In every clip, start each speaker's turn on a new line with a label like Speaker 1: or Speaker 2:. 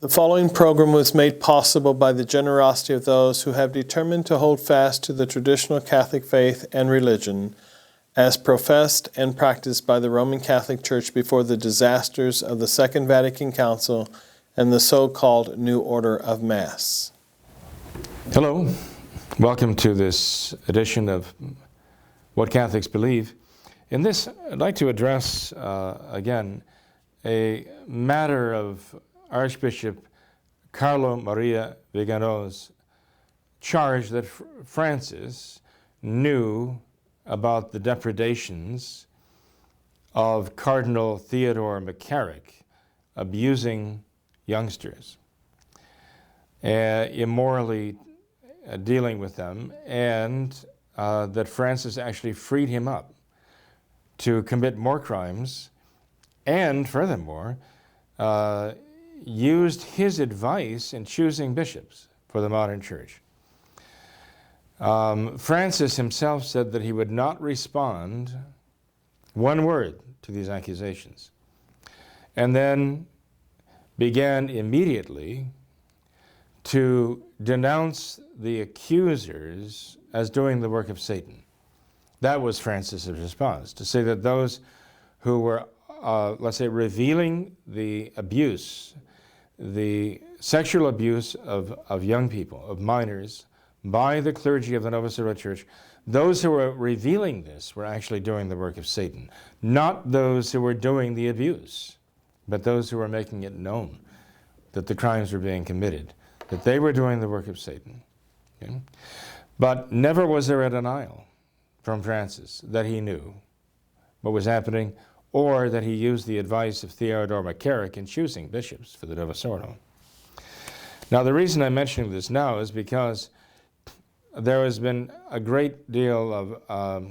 Speaker 1: The following program was made possible by the generosity of those who have determined to hold fast to the traditional Catholic faith and religion as professed and practiced by the Roman Catholic Church before the disasters of the Second Vatican Council and the so-called New Order of Mass.
Speaker 2: Hello, welcome to this edition of What Catholics Believe. In this, I'd like to address again a matter of Archbishop Carlo Maria Viganò's charge that Francis knew about the depredations of Cardinal Theodore McCarrick abusing youngsters, immorally dealing with them, and that Francis actually freed him up to commit more crimes, and furthermore, used his advice in choosing bishops for the modern church. Francis himself said that he would not respond one word to these accusations, and then began immediately to denounce the accusers as doing the work of Satan. That was Francis' response, to say that those who were, let's say, revealing the abuse, the sexual abuse of young people, of minors, by the clergy of the Novus Ordo Church, those who were revealing this were actually doing the work of Satan. Not those who were doing the abuse, but those who were making it known that the crimes were being committed, that they were doing the work of Satan. Okay? But never was there a denial from Francis that he knew what was happening, or that he used the advice of Theodore McCarrick in choosing bishops for the Novus Ordo. Now, the reason I'm mentioning this now is because there has been a great deal of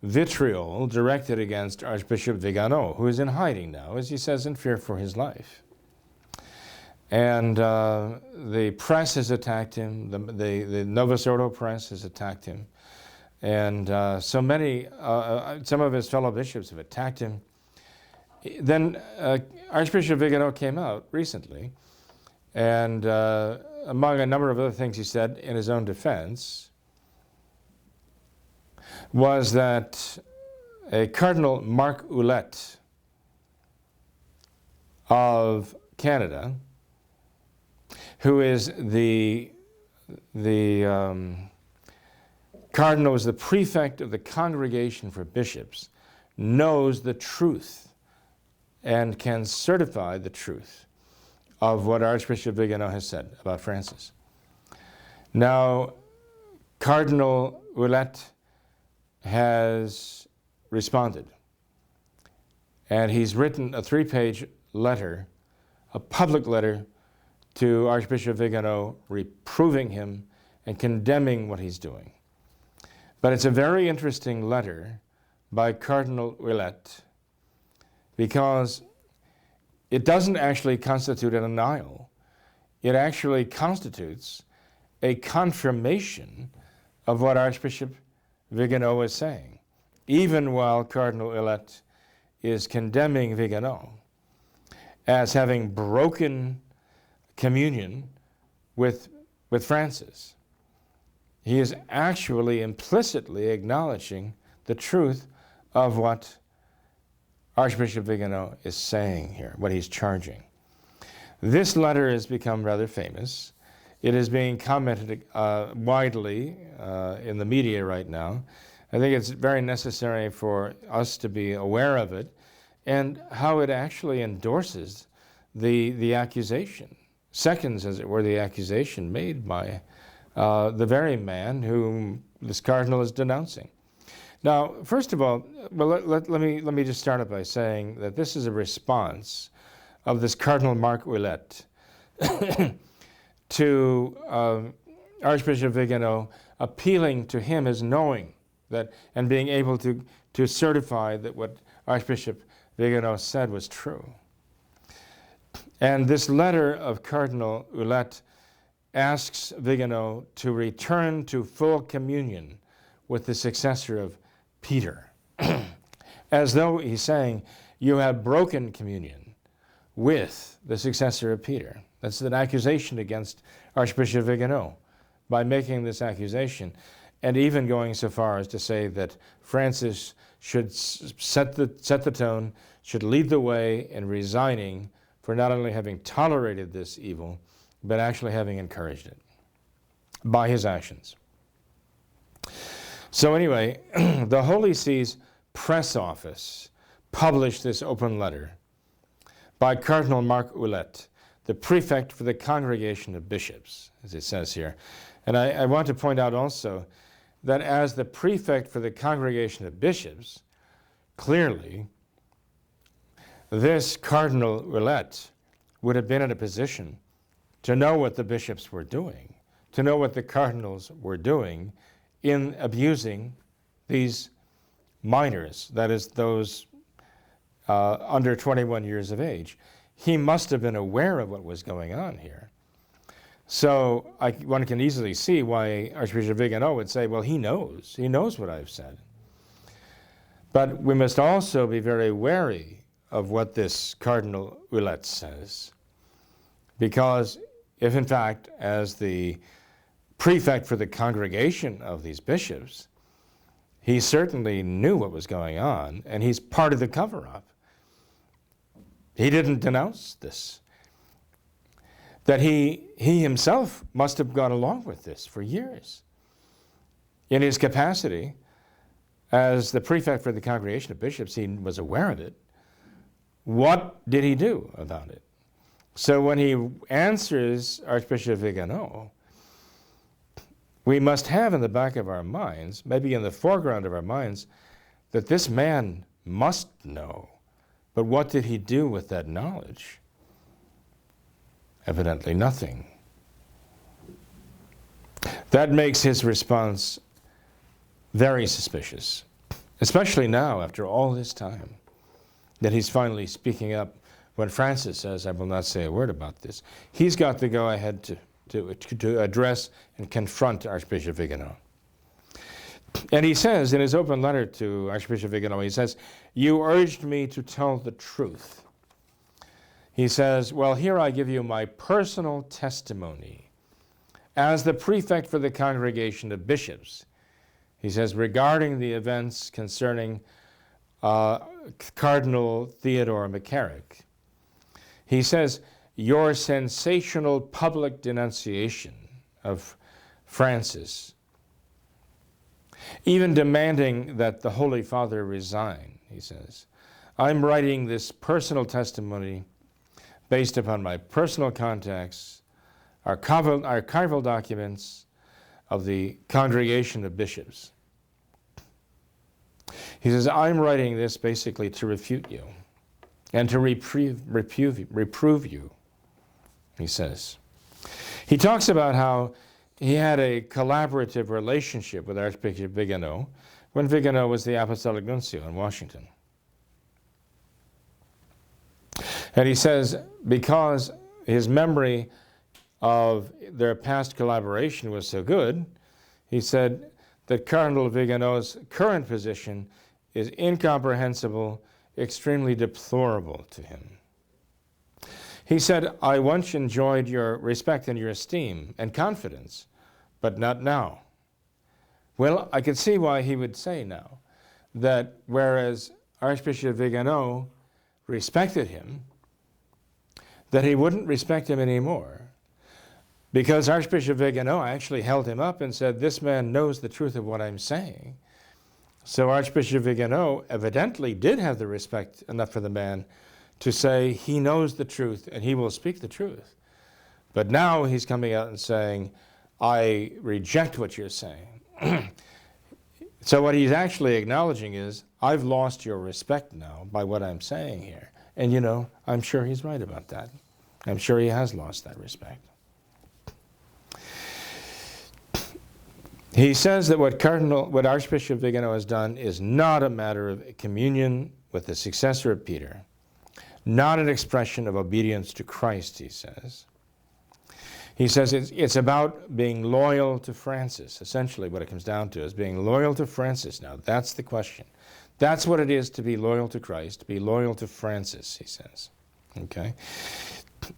Speaker 2: vitriol directed against Archbishop Viganò, who is in hiding now, as he says, in fear for his life. And the press has attacked him, the Novus Ordo press has attacked him, and so many, some of his fellow bishops have attacked him. Then Archbishop Viganò came out recently, and among a number of other things he said in his own defense was that Cardinal Marc Ouellet of Canada, who is the cardinal, is the prefect of the Congregation for Bishops, knows the truth and can certify the truth of what Archbishop Viganò has said about Francis. Now, Cardinal Ouellet has responded, and he's written a 3-page letter, a public letter, to Archbishop Viganò, reproving him and condemning what he's doing. But it's a very interesting letter by Cardinal Ouellet, because it doesn't actually constitute a denial. It actually constitutes a confirmation of what Archbishop Viganò is saying, even while Cardinal Ouellet is condemning Viganò as having broken communion with Francis. He is actually implicitly acknowledging the truth of what Archbishop Viganò is saying here, what he's charging. This letter has become rather famous. It is being commented widely in the media right now. I think it's very necessary for us to be aware of it and how it actually endorses the accusation, seconds, as it were, the accusation made by the very man whom this cardinal is denouncing. Now, first of all, well, let me just start up by saying that this is a response of this Cardinal Marc Ouellet to Archbishop Viganò, appealing to him as knowing that and being able to certify that what Archbishop Viganò said was true. And this letter of Cardinal Ouellet asks Viganò to return to full communion with the successor of Peter, as though he's saying, you have broken communion with the successor of Peter. That's an accusation against Archbishop Viganò by making this accusation, and even going so far as to say that Francis should set the tone, should lead the way in resigning for not only having tolerated this evil, but actually having encouraged it by his actions. So anyway, the Holy See's press office published this open letter by Cardinal Marc Ouellet, the prefect for the Congregation of Bishops, as it says here. And I want to point out also that as the prefect for the Congregation of Bishops, clearly, this Cardinal Ouellet would have been in a position to know what the bishops were doing, to know what the cardinals were doing in abusing these minors, that is, those under 21 years of age. He must have been aware of what was going on here. So one can easily see why Archbishop Viganò would say, well, he knows what I've said. But we must also be very wary of what this Cardinal Ouellet says, because if in fact, as the prefect for the congregation of these bishops, he certainly knew what was going on, and he's part of the cover-up. He didn't denounce this. That he himself must have gone along with this for years. In his capacity as the prefect for the Congregation of Bishops, he was aware of it. What did he do about it? So when he answers Archbishop Viganò, we must have in the back of our minds, maybe in the foreground of our minds, that this man must know. But what did he do with that knowledge? Evidently nothing. That makes his response very suspicious, especially now after all this time, that he's finally speaking up when Francis says, I will not say a word about this. He's got to go ahead to address and confront Archbishop Viganò. And he says in his open letter to Archbishop Viganò, he says, you urged me to tell the truth. He says, well, here I give you my personal testimony as the prefect for the Congregation of Bishops. He says, regarding the events concerning Cardinal Theodore McCarrick, he says, your sensational public denunciation of Francis, even demanding that the Holy Father resign, he says, I'm writing this personal testimony based upon my personal contacts, archival documents of the Congregation of Bishops. He says, I'm writing this basically to refute you and to reprove you, he says. He talks about how he had a collaborative relationship with Archbishop Viganò when Viganò was the Apostolic Nuncio in Washington. And he says, because his memory of their past collaboration was so good, he said that Cardinal Viganò's current position is incomprehensible, extremely deplorable to him. He said, I once enjoyed your respect and your esteem and confidence, but not now. Well, I could see why he would say now that whereas Archbishop Viganò respected him, that he wouldn't respect him anymore, because Archbishop Viganò actually held him up and said, this man knows the truth of what I'm saying. So Archbishop Viganò evidently did have the respect enough for the man to say he knows the truth and he will speak the truth. But now he's coming out and saying, I reject what you're saying. So what he's actually acknowledging is, I've lost your respect now by what I'm saying here. And you know, I'm sure he's right about that. I'm sure he has lost that respect. He says that what Archbishop Viganò has done is not a matter of communion with the successor of Peter, not an expression of obedience to Christ, he says. He says it's about being loyal to Francis. Essentially what it comes down to is being loyal to Francis now. That's the question. That's what it is to be loyal to Christ, to be loyal to Francis, he says. Okay?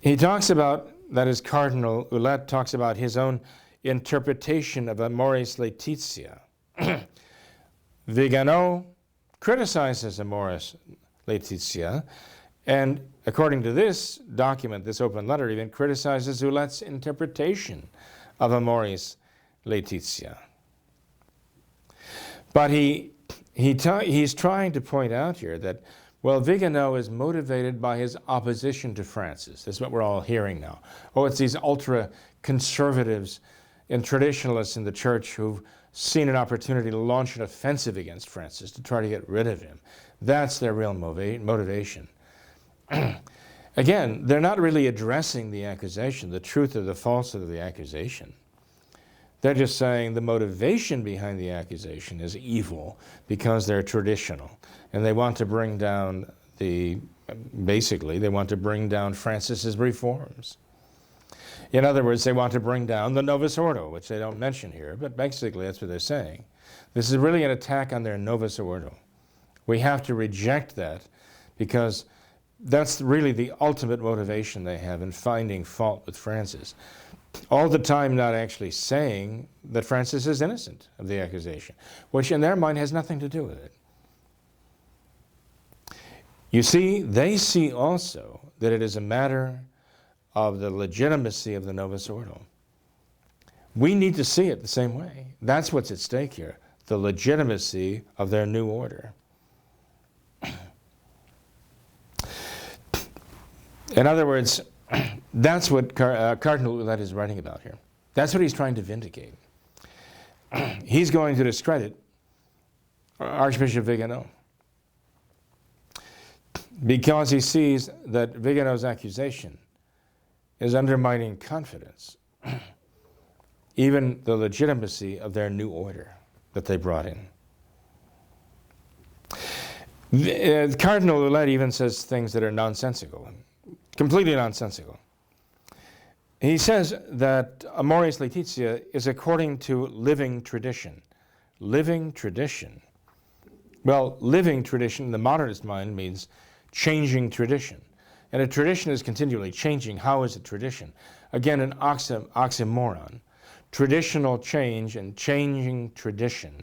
Speaker 2: He talks about that is Cardinal Ouellet, talks about his own interpretation of Amoris Laetitia. Viganò criticizes Amoris Laetitia, and according to this document, this open letter even criticizes Ouellet's interpretation of Amoris Laetitia. But he's trying to point out here that, well, Viganò is motivated by his opposition to Francis. This is what we're all hearing now. Oh, it's these ultra-conservatives and traditionalists in the church who've seen an opportunity to launch an offensive against Francis, to try to get rid of him. That's their real motivation. Again, they're not really addressing the accusation, the truth or the falsehood of the accusation. They're just saying the motivation behind the accusation is evil because they're traditional. And they want to bring down basically, they want to bring down Francis's reforms. In other words, they want to bring down the Novus Ordo, which they don't mention here, but basically that's what they're saying. This is really an attack on their Novus Ordo. We have to reject that because that's really the ultimate motivation they have in finding fault with Francis. All the time not actually saying that Francis is innocent of the accusation, which in their mind has nothing to do with it. You see, they see also that it is a matter of the legitimacy of the Novus Ordo. We need to see it the same way. That's what's at stake here, the legitimacy of their new order. In other words, that's what Cardinal Ouellet is writing about here. That's what he's trying to vindicate. He's going to discredit Archbishop Viganò because he sees that Viganò's accusation is undermining confidence, even the legitimacy of their new order that they brought in. Cardinal Ouellet even says things that are nonsensical, completely nonsensical. He says that Amoris Laetitia is according to living tradition. Living tradition. Well, living tradition in the modernist mind means changing tradition. And a tradition is continually changing. How is a tradition? Again, an oxymoron. Traditional change and changing tradition.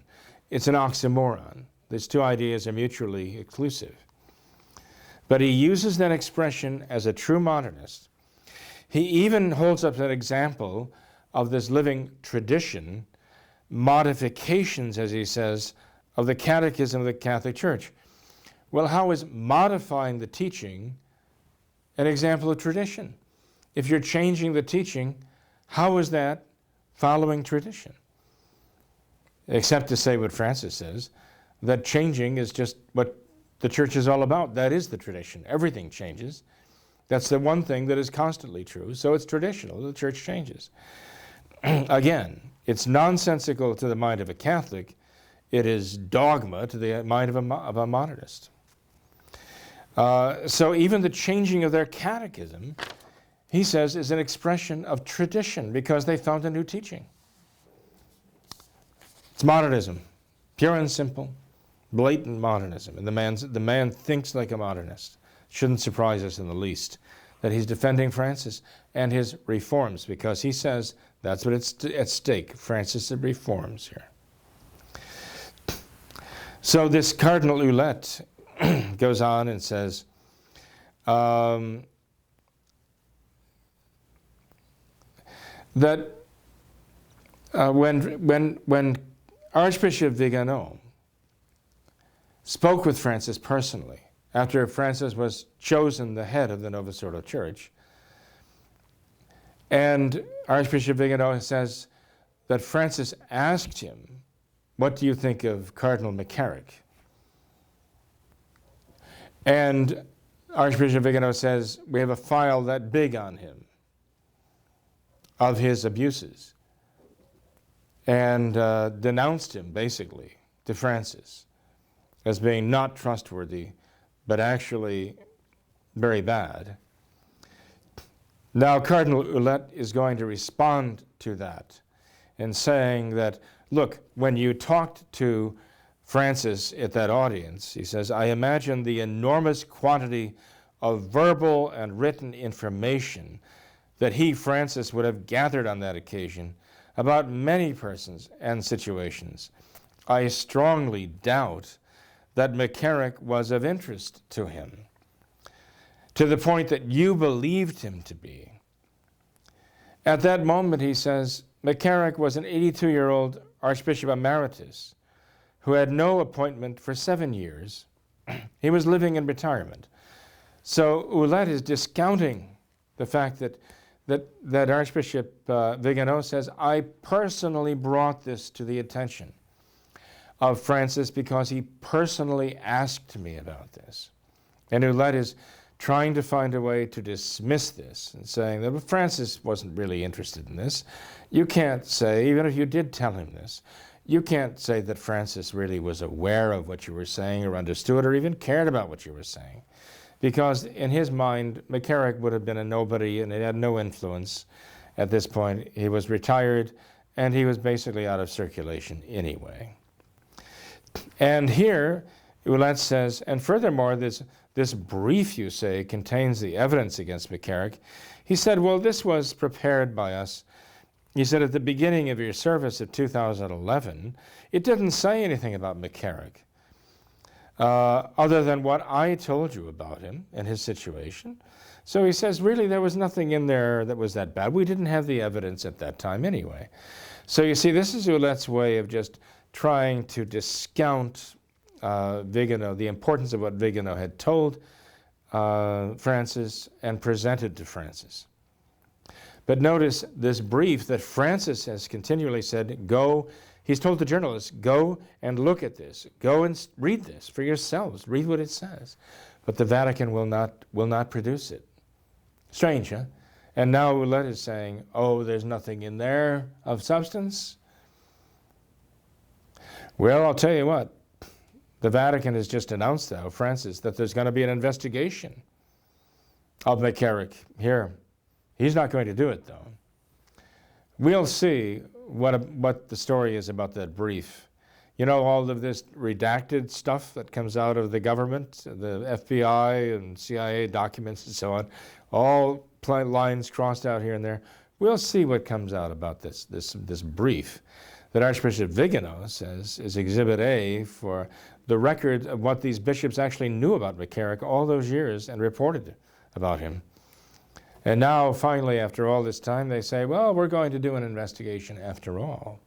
Speaker 2: It's an oxymoron. These two ideas are mutually exclusive. But he uses that expression as a true modernist. He even holds up an example of this living tradition, modifications, as he says, of the Catechism of the Catholic Church. Well, how is modifying the teaching an example of tradition? If you're changing the teaching, how is that following tradition? Except to say what Francis says, that changing is just what the church is all about. That is the tradition. Everything changes. That's the one thing that is constantly true. So it's traditional. The church changes. Again, it's nonsensical to the mind of a Catholic. It is dogma to the mind of a modernist. So even the changing of their catechism, he says, is an expression of tradition because they found a new teaching. It's modernism, pure and simple, blatant modernism. And the man thinks like a modernist. Shouldn't surprise us in the least that he's defending Francis and his reforms because he says that's what's at stake, Francis' reforms here. So this Cardinal Ouellet goes on and says, that when Archbishop Viganò spoke with Francis personally, after Francis was chosen the head of the Novus Ordo Church, and Archbishop Viganò says that Francis asked him, "What do you think of Cardinal McCarrick?" And Archbishop Viganò says, "We have a file that big on him of his abuses," and denounced him basically to Francis as being not trustworthy, but actually very bad. Now Cardinal Ouellet is going to respond to that and saying that, look, when you talked to Francis at that audience, he says, "I imagine the enormous quantity of verbal and written information that he, Francis, would have gathered on that occasion about many persons and situations, I strongly doubt that McCarrick was of interest to him, to the point that you believed him to be. At that moment, he says, McCarrick was an 82-year-old Archbishop Emeritus who had no appointment for 7 years. He was living in retirement. So Ouellet is discounting the fact that Archbishop Viganò says, I personally brought this to the attention of Francis because he personally asked me about this. And Ouellet is trying to find a way to dismiss this and saying that Francis wasn't really interested in this. You can't say, even if you did tell him this, you can't say that Francis really was aware of what you were saying or understood or even cared about what you were saying. Because in his mind, McCarrick would have been a nobody and it had no influence at this point. He was retired and he was basically out of circulation anyway. And here, Ouellet says, and furthermore, this brief, you say, contains the evidence against McCarrick. He said, well, this was prepared by us. He said, at the beginning of your service of 2011, it didn't say anything about McCarrick, other than what I told you about him and his situation. So he says, really, there was nothing in there that was that bad. We didn't have the evidence at that time anyway. So you see, this is Ouellet's way of just trying to discount Viganò, the importance of what Viganò had told Francis and presented to Francis. But notice this brief that Francis has continually said, go, he's told the journalists, go and look at this. Go and read this for yourselves. Read what it says. But the Vatican will not produce it. Strange, huh? And now Ouellet is saying, oh, there's nothing in there of substance. Well, I'll tell you what. The Vatican has just announced, though, Francis, that there's going to be an investigation of McCarrick here. He's not going to do it, though. We'll see what the story is about that brief. You know, all of this redacted stuff that comes out of the government, the FBI and CIA documents and so on, all lines crossed out here and there. We'll see what comes out about this brief that Archbishop Viganò says is Exhibit A for the record of what these bishops actually knew about McCarrick all those years and reported about him. And now, finally, after all this time, they say, well, we're going to do an investigation after all.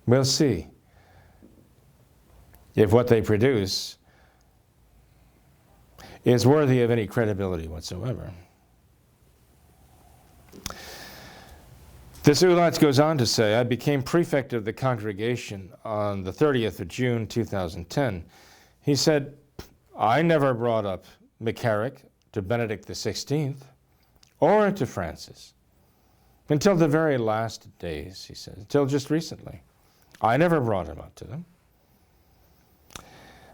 Speaker 2: We'll see if what they produce is worthy of any credibility whatsoever. This Ouellet goes on to say, I became prefect of the congregation on the 30th of June, 2010. He said, I never brought up McCarrick to Benedict XVI or to Francis until the very last days, he says, until just recently. I never brought him up to them.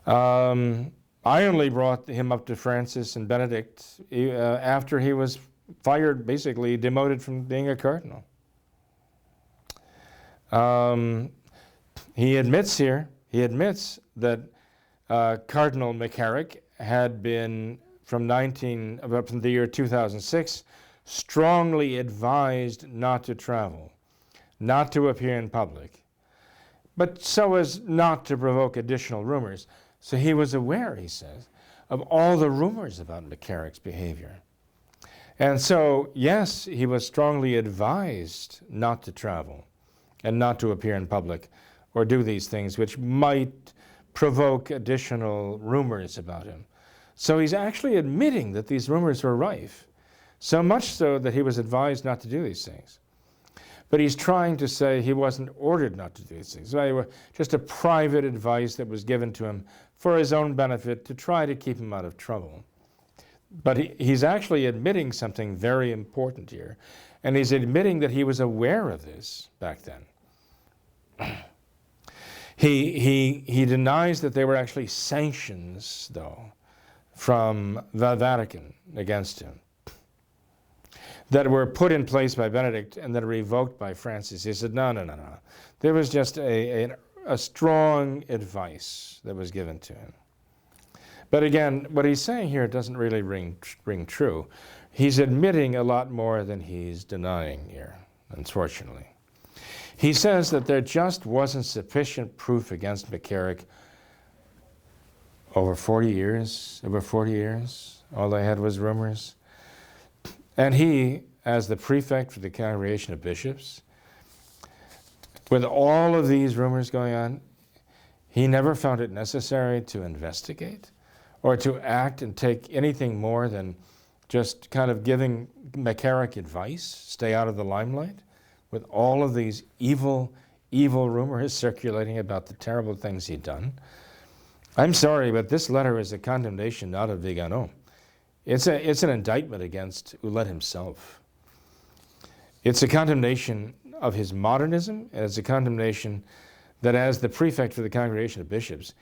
Speaker 2: I only brought him up to Francis and Benedict after he was fired, basically demoted from being a cardinal. He admits that Cardinal McCarrick had been, from the year 2006, strongly advised not to travel, not to appear in public, but so as not to provoke additional rumors. So he was aware, he says, of all the rumors about McCarrick's behavior. And so, yes, he was strongly advised not to travel and not to appear in public or do these things which might provoke additional rumors about him. So he's actually admitting that these rumors were rife, so much so that he was advised not to do these things. But he's trying to say he wasn't ordered not to do these things. They were just a private advice that was given to him for his own benefit to try to keep him out of trouble. But he's actually admitting something very important here, and he's admitting that he was aware of this back then. He denies that there were actually sanctions, though, from the Vatican against him that were put in place by Benedict and then revoked by Francis. He said, no. There was just a strong advice that was given to him. But again, what he's saying here doesn't really ring true. he's admitting a lot more than he's denying here, unfortunately. He says that there just wasn't sufficient proof against McCarrick over 40 years. All they had was rumors. And he, as the prefect for the Congregation of Bishops, with all of these rumors going on, he never found it necessary to investigate or to act and take anything more than just kind of giving McCarrick advice, stay out of the limelight, with all of these evil rumors circulating about the terrible things he'd done. I'm sorry, but this letter is a condemnation not of Viganò. It's an indictment against Ouellet himself. It's a condemnation of his modernism, and it's a condemnation that as the prefect for the Congregation of Bishops,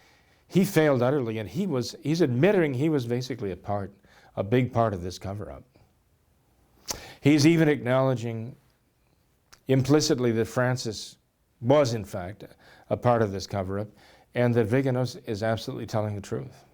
Speaker 2: he failed utterly, and he's admitting he was basically a big part of this cover-up. He's even acknowledging implicitly that Francis was, in fact, a part of this cover-up, and that Viganò is absolutely telling the truth.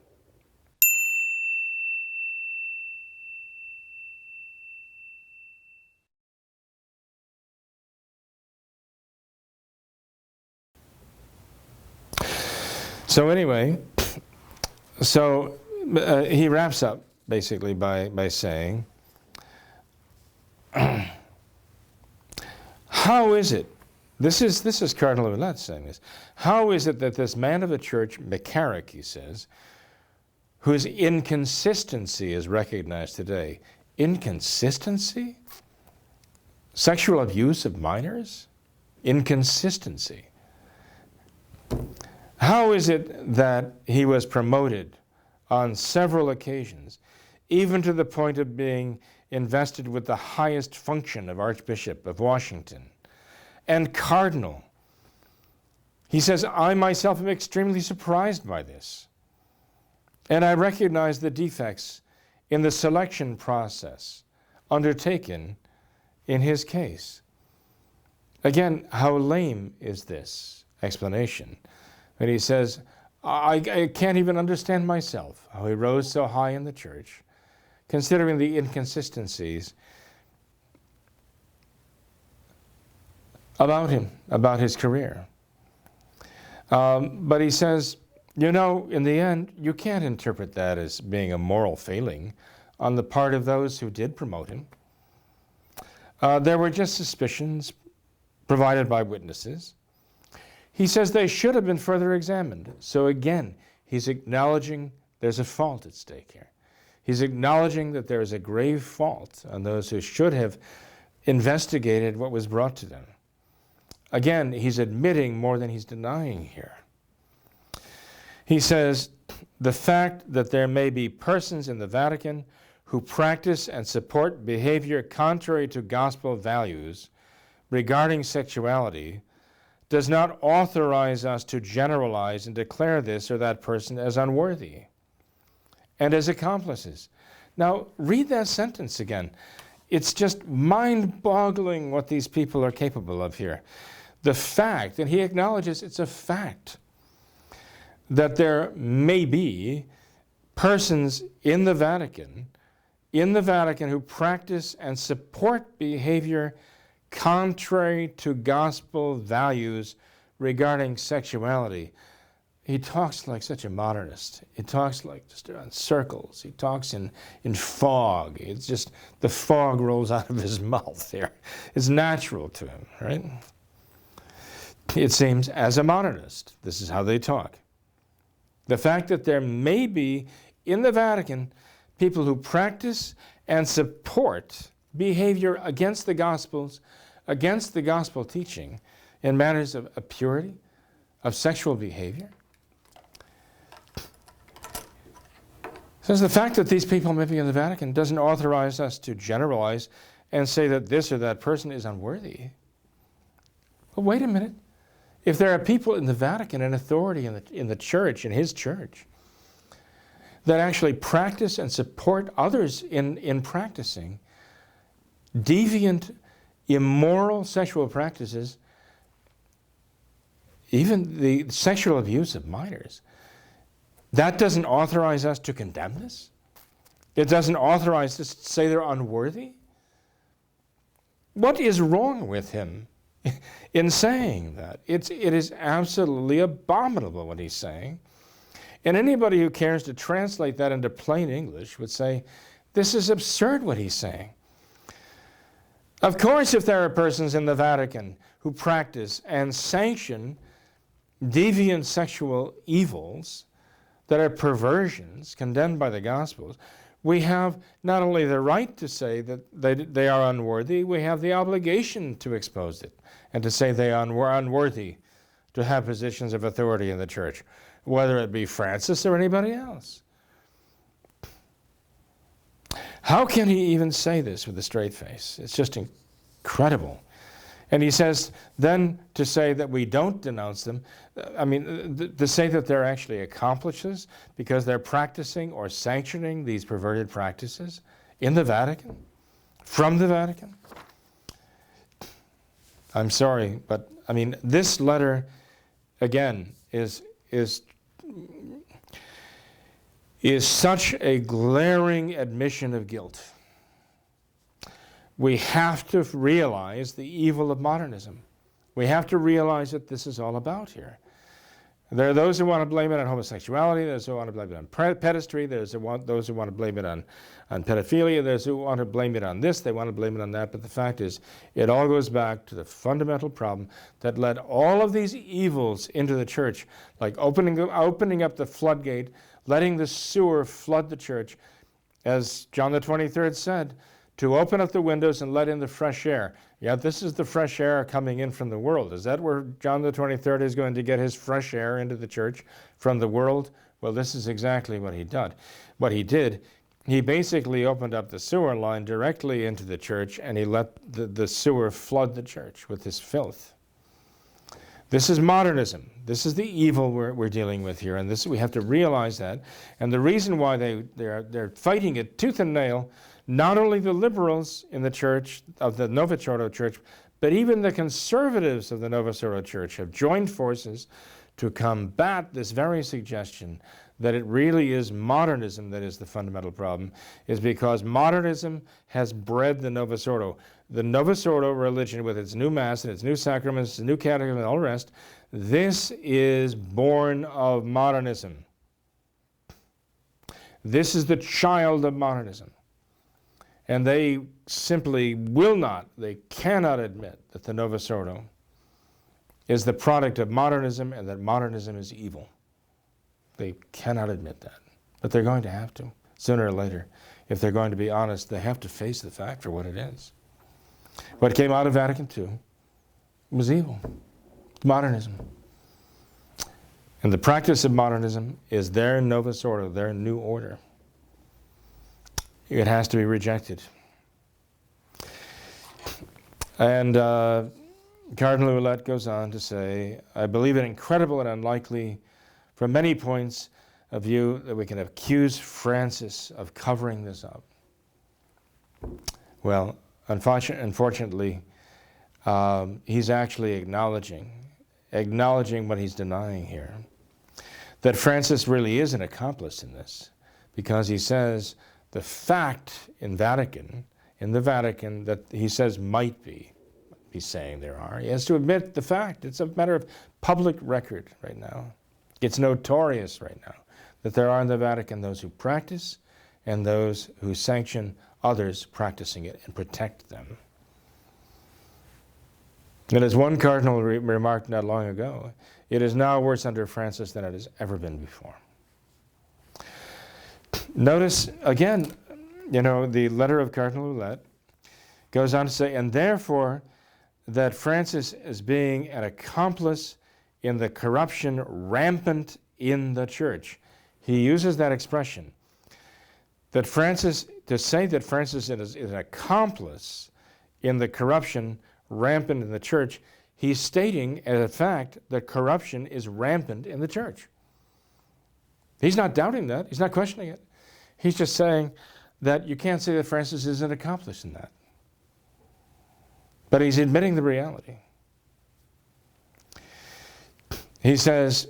Speaker 2: So anyway, he wraps up basically by saying, how is it, this is Cardinal Ouellet saying this, how is it that this man of the church, McCarrick, he says, whose inconsistency is recognized today, inconsistency? Sexual abuse of minors? Inconsistency. How is it that he was promoted on several occasions, even to the point of being invested with the highest function of Archbishop of Washington and Cardinal? He says, I myself am extremely surprised by this, and I recognize the defects in the selection process undertaken in his case. Again, how lame is this explanation? And he says, I can't even understand myself how he rose so high in the church, considering the inconsistencies about him, about his career. But he says, you know, in the end, you can't interpret that as being a moral failing on the part of those who did promote him. There were just suspicions provided by witnesses. He says they should have been further examined. So again, he's acknowledging there's a fault at stake here. He's acknowledging that there is a grave fault on those who should have investigated what was brought to them. Again, he's admitting more than he's denying here. He says, the fact that there may be persons in the Vatican who practice and support behavior contrary to gospel values regarding sexuality does not authorize us to generalize and declare this or that person as unworthy and as accomplices. Now, read that sentence again. It's just mind-boggling what these people are capable of here. The fact, and he acknowledges it's a fact, that there may be persons in the Vatican who practice and support behavior contrary to gospel values regarding sexuality. He talks like such a modernist. He talks like just in circles. He talks in fog. It's just the fog rolls out of his mouth there. It's natural to him, right? It seems as a modernist, this is how they talk. The fact that there may be in the Vatican people who practice and support behavior against the Gospels, against the gospel teaching in matters of purity, of sexual behavior. Says the fact that these people may be in the Vatican doesn't authorize us to generalize and say that this or that person is unworthy. Well, wait a minute. If there are people in the Vatican and authority in the church, in his church, that actually practice and support others in practicing deviant, immoral sexual practices, even the sexual abuse of minors, that doesn't authorize us to condemn this? It doesn't authorize to say they're unworthy? What is wrong with him in saying that? It is absolutely abominable what he's saying. And anybody who cares to translate that into plain English would say, this is absurd what he's saying. Of course, if there are persons in the Vatican who practice and sanction deviant sexual evils that are perversions condemned by the Gospels, we have not only the right to say that they are unworthy, we have the obligation to expose it and to say they are unworthy to have positions of authority in the church, whether it be Francis or anybody else. How can he even say this with a straight face? It's just incredible. And he says then to say that we don't denounce them, I mean, to say that they're actually accomplices because they're practicing or sanctioning these perverted practices in the Vatican, from the Vatican. I'm sorry, but I mean, this letter, again, is such a glaring admission of guilt. We have to realize the evil of modernism. We have to realize what this is all about here. There are those who want to blame it on homosexuality, those who want to blame it on pedestry, those who want to blame it on pedophilia, those who want to blame it on this, they want to blame it on that, but the fact is, it all goes back to the fundamental problem that led all of these evils into the church, like opening up the floodgate, letting the sewer flood the church, as John the 23rd said, to open up the windows and let in the fresh air. Yeah, this is the fresh air coming in from the world. Is that where John the 23rd is going to get his fresh air into the church, from the world? Well, this is exactly what he did. He basically opened up the sewer line directly into the church, and he let the sewer flood the church with his filth. This is modernism. This is the evil we're dealing with here, and we have to realize that. And the reason why they're fighting it tooth and nail, not only the liberals in the church, of the Novus Ordo Church, but even the conservatives of the Novus Ordo Church have joined forces to combat this very suggestion that it really is modernism that is the fundamental problem, is because modernism has bred the Novus Ordo. The Novus Ordo religion, with its new Mass and its new sacraments, its new catechism and all the rest, this is born of modernism. This is the child of modernism. And they simply they cannot admit that the Novus Ordo is the product of modernism and that modernism is evil. They cannot admit that. But they're going to have to, sooner or later. If they're going to be honest, they have to face the fact for what it is. What came out of Vatican II was evil, modernism. And the practice of modernism is their Novus Ordo, their new order. It has to be rejected. And Cardinal Ouellet goes on to say, I believe it incredible and unlikely from many points of view that we can accuse Francis of covering this up. Well, unfortunately, he's actually acknowledging what he's denying here, that Francis really is an accomplice in this, because he says the fact in the Vatican that he says might be, he's saying there are, he has to admit the fact. It's a matter of public record right now. It's notorious right now that there are in the Vatican those who practice and those who sanction others practicing it and protect them. And as one cardinal remarked not long ago, it is now worse under Francis than it has ever been before. Notice, again, the letter of Cardinal Ouellet goes on to say, and therefore that Francis is being an accomplice in the corruption rampant in the church. He uses that expression, that to say that Francis is an accomplice in the corruption rampant in the church, he's stating as a fact that corruption is rampant in the church. He's not doubting that. He's not questioning it. He's just saying that you can't say that Francis is an accomplice in that. But he's admitting the reality. He says,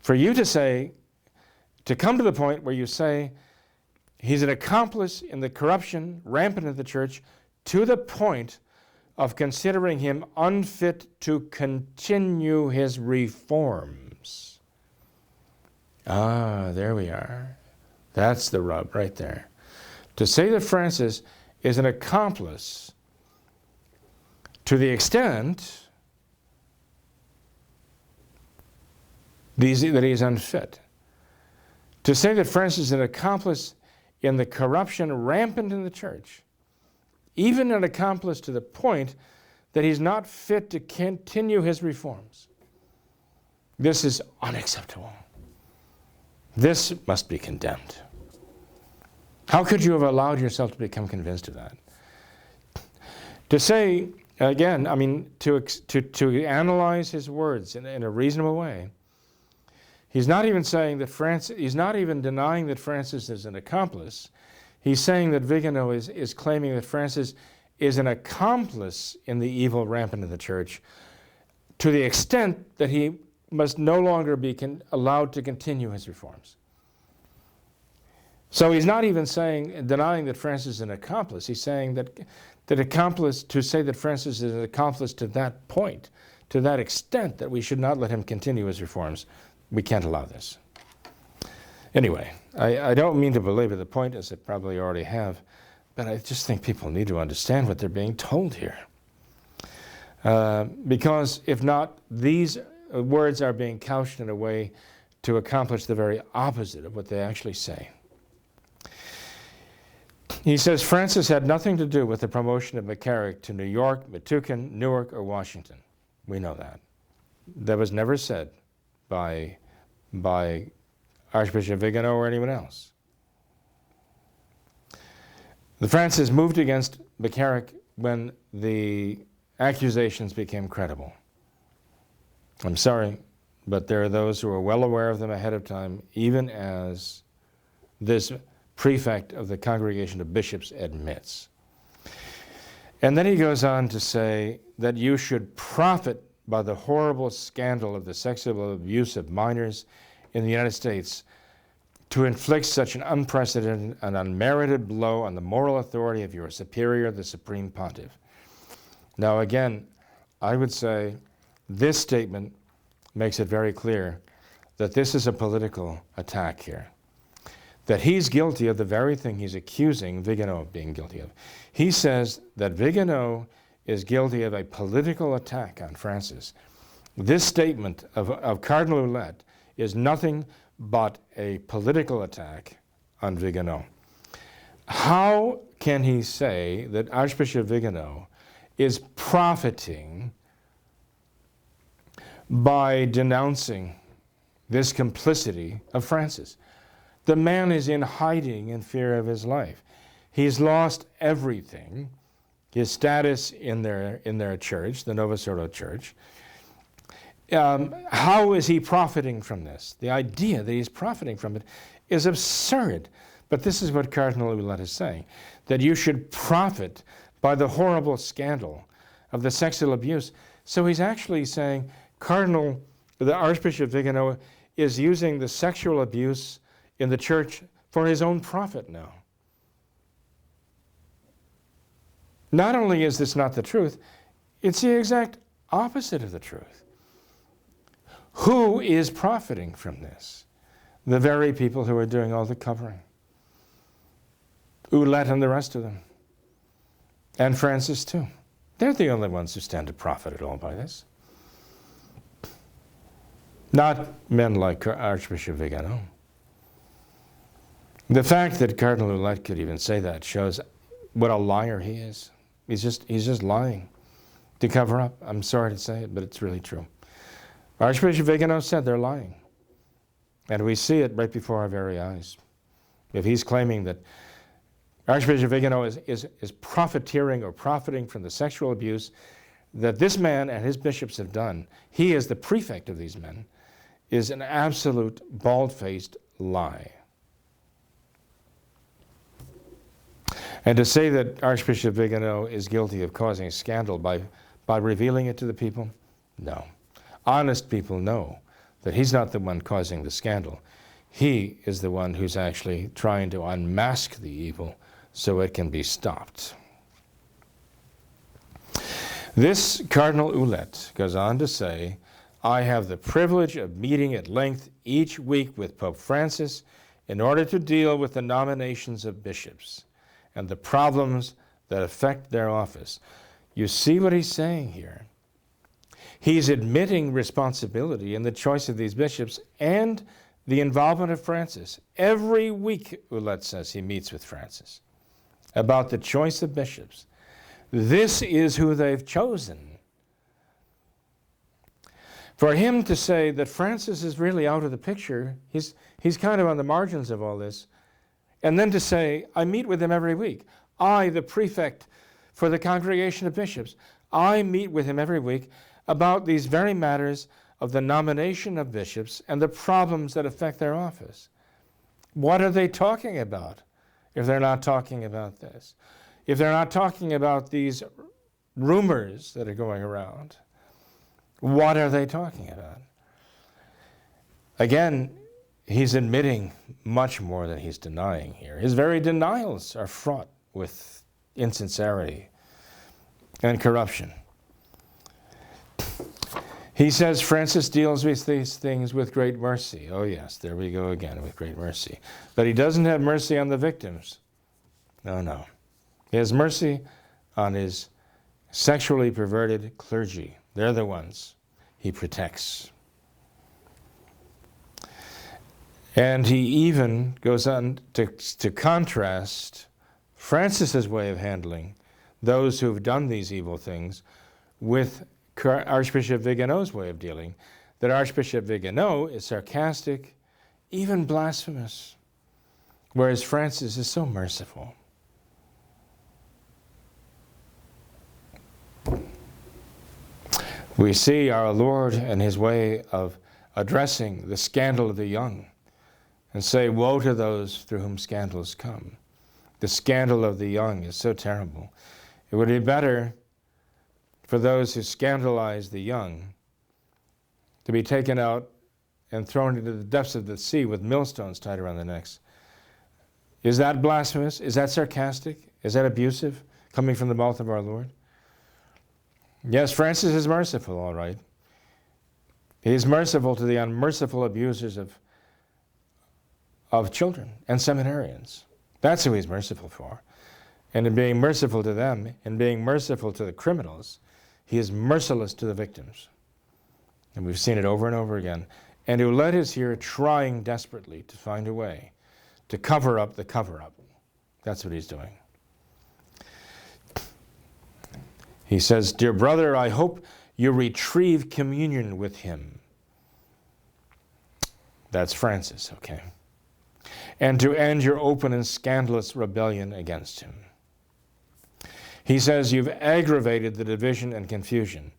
Speaker 2: for you to come to the point where you say He's an accomplice in the corruption rampant in the church to the point of considering him unfit to continue his reforms. Ah, there we are. That's the rub right there. To say that Francis is an accomplice to the extent that he is unfit. To say that Francis is an accomplice in the corruption rampant in the church, even an accomplice to the point that he's not fit to continue his reforms. This is unacceptable. This must be condemned. How could you have allowed yourself to become convinced of that? To say, again, I mean, to analyze his words in a reasonable way, he's not even saying that he's not even denying that Francis is an accomplice. He's saying that Viganò is claiming that Francis is an accomplice in the evil rampant in the church to the extent that he must no longer be allowed to continue his reforms. So he's not even denying that Francis is an accomplice. He's saying that accomplice, to say that Francis is an accomplice to that point, to that extent that we should not let him continue his reforms. We can't allow this. Anyway, I don't mean to belabor the point, as I probably already have, but I just think people need to understand what they're being told here. Because if not, these words are being couched in a way to accomplish the very opposite of what they actually say. He says Francis had nothing to do with the promotion of McCarrick to New York, Metuchen, Newark, or Washington. We know that. That was never said by Archbishop Viganò or anyone else. The Francis moved against McCarrick when the accusations became credible. I'm sorry, but there are those who are well aware of them ahead of time, even as this prefect of the Congregation of Bishops admits. And then he goes on to say that you should profit by the horrible scandal of the sexual abuse of minors in the United States to inflict such an unprecedented and unmerited blow on the moral authority of your superior, the Supreme Pontiff. Now again, I would say this statement makes it very clear that this is a political attack here. That he's guilty of the very thing he's accusing Viganò of being guilty of. He says that Viganò is guilty of a political attack on Francis. This statement of Cardinal Ouellet is nothing but a political attack on Viganò. How can he say that Archbishop Viganò is profiting by denouncing this complicity of Francis? The man is in hiding in fear of his life. He's lost everything, his status in their church, the Novus Ordo Church. How is he profiting from this? The idea that he's profiting from it is absurd. But this is what Cardinal Ouellet is saying, that you should profit by the horrible scandal of the sexual abuse. So he's actually saying the Archbishop Viganò is using the sexual abuse in the church for his own profit now. Not only is this not the truth, it's the exact opposite of the truth. Who is profiting from this? The very people who are doing all the covering. Ouellet and the rest of them. And Francis too. They're the only ones who stand to profit at all by this. Not men like Archbishop Viganò. The fact that Cardinal Ouellet could even say that shows what a liar he is. He's just lying to cover up. I'm sorry to say it, but it's really true. Archbishop Viganò said they're lying. And we see it right before our very eyes. If he's claiming that Archbishop Viganò is profiteering or profiting from the sexual abuse that this man and his bishops have done, he is the prefect of these men, is an absolute bald-faced lie. And to say that Archbishop Viganò is guilty of causing a scandal by revealing it to the people, no. Honest people know that he's not the one causing the scandal. He is the one who's actually trying to unmask the evil so it can be stopped. This Cardinal Ouellet goes on to say, I have the privilege of meeting at length each week with Pope Francis in order to deal with the nominations of bishops and the problems that affect their office. You see what he's saying here? He's admitting responsibility in the choice of these bishops and the involvement of Francis. Every week, Ouellet says, he meets with Francis about the choice of bishops. This is who they've chosen. For him to say that Francis is really out of the picture, he's kind of on the margins of all this, and then to say, I meet with him every week. I, the prefect for the Congregation of Bishops, I meet with him every week about these very matters of the nomination of bishops and the problems that affect their office. What are they talking about if they're not talking about this? If they're not talking about these rumors that are going around, what are they talking about? Again, he's admitting much more than he's denying here. His very denials are fraught with insincerity and corruption. He says Francis deals with these things with great mercy. Oh yes, there we go again, with great mercy. But he doesn't have mercy on the victims. No. He has mercy on his sexually perverted clergy. They're the ones he protects. And he even goes on to contrast Francis's way of handling those who've done these evil things with Archbishop Viganò's way of dealing. That Archbishop Viganò is sarcastic, even blasphemous, whereas Francis is so merciful. We see our Lord and his way of addressing the scandal of the young and say, woe to those through whom scandals come. The scandal of the young is so terrible. It would be better for those who scandalize the young to be taken out and thrown into the depths of the sea with millstones tied around their necks. Is that blasphemous? Is that sarcastic? Is that abusive coming from the mouth of our Lord? Yes, Francis is merciful, all right. He is merciful to the unmerciful abusers of children and seminarians. That's who he's merciful for. And in being merciful to them, in being merciful to the criminals, he is merciless to the victims. And we've seen it over and over again. And Ouellet is here trying desperately to find a way to cover up the cover-up. That's what he's doing. He says, dear brother, I hope you retrieve communion with him. That's Francis, okay? And to end your open and scandalous rebellion against him. He says, you've aggravated the division and confusion.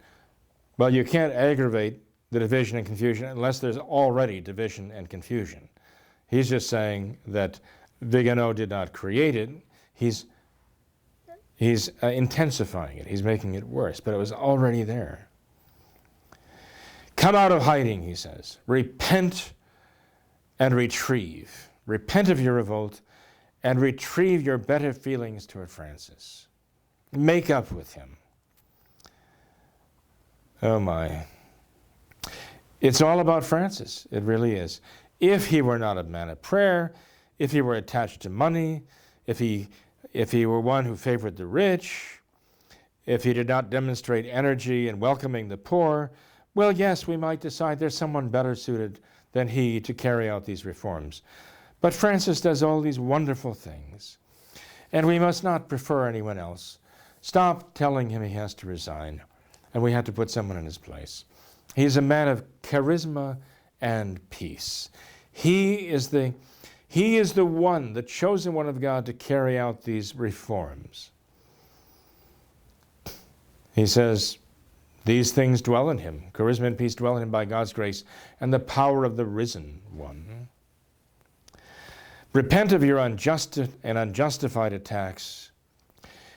Speaker 2: Well, you can't aggravate the division and confusion unless there's already division and confusion. He's just saying that Viganò did not create it. He's intensifying it. He's making it worse, but it was already there. Come out of hiding, he says. Repent and retrieve. Repent of your revolt and retrieve your better feelings toward Francis. Make up with him. Oh my. It's all about Francis. It really is. If he were not a man of prayer, if he were attached to money, if he were one who favored the rich, if he did not demonstrate energy in welcoming the poor, well, yes, we might decide there's someone better suited than he to carry out these reforms. But Francis does all these wonderful things, and we must not prefer anyone else. Stop telling him he has to resign, and we have to put someone in his place. He's a man of charisma and peace. He is the one, the chosen one of God to carry out these reforms. He says, these things dwell in him. Charisma and peace dwell in him by God's grace and the power of the risen one. Repent of your unjust and unjustified attacks.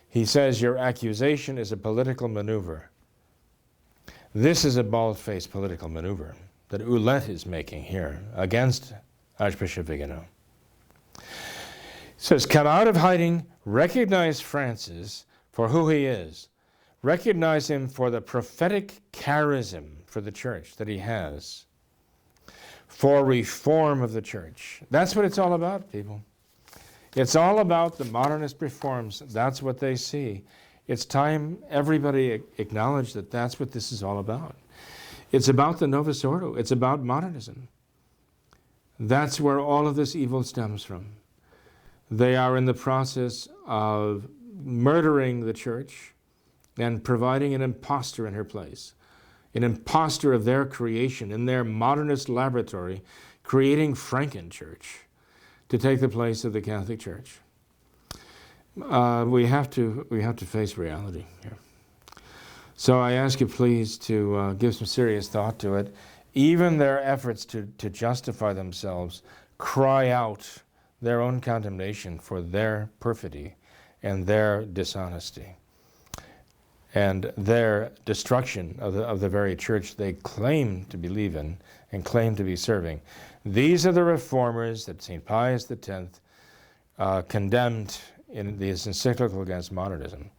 Speaker 2: He says your accusation is a political maneuver. This is a bald-faced political maneuver that Ouellet is making here against Archbishop Viganò. It says, come out of hiding, recognize Francis for who he is. Recognize him for the prophetic charism for the church that he has, for reform of the church. That's what it's all about, people. It's all about the modernist reforms. That's what they see. It's time everybody acknowledge that that's what this is all about. It's about the Novus Ordo. It's about modernism. That's where all of this evil stems from. They are in the process of murdering the church and providing an impostor in her place, an impostor of their creation in their modernist laboratory, creating Franken-Church to take the place of the Catholic Church. We have to face reality here. So I ask you please to give some serious thought to it. Even their efforts to justify themselves cry out their own condemnation for their perfidy and their dishonesty and their destruction of the very church they claim to believe in and claim to be serving. These are the reformers that St. Pius X condemned in his encyclical against modernism.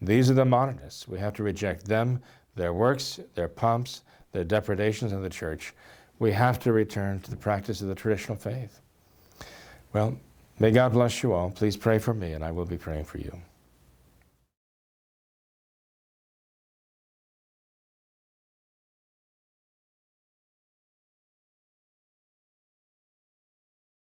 Speaker 2: These are the modernists. We have to reject them, their works, their pomps, their depredations of the church. We have to return to the practice of the traditional faith. Well, may God bless you all. Please pray for me, and I will be praying for you.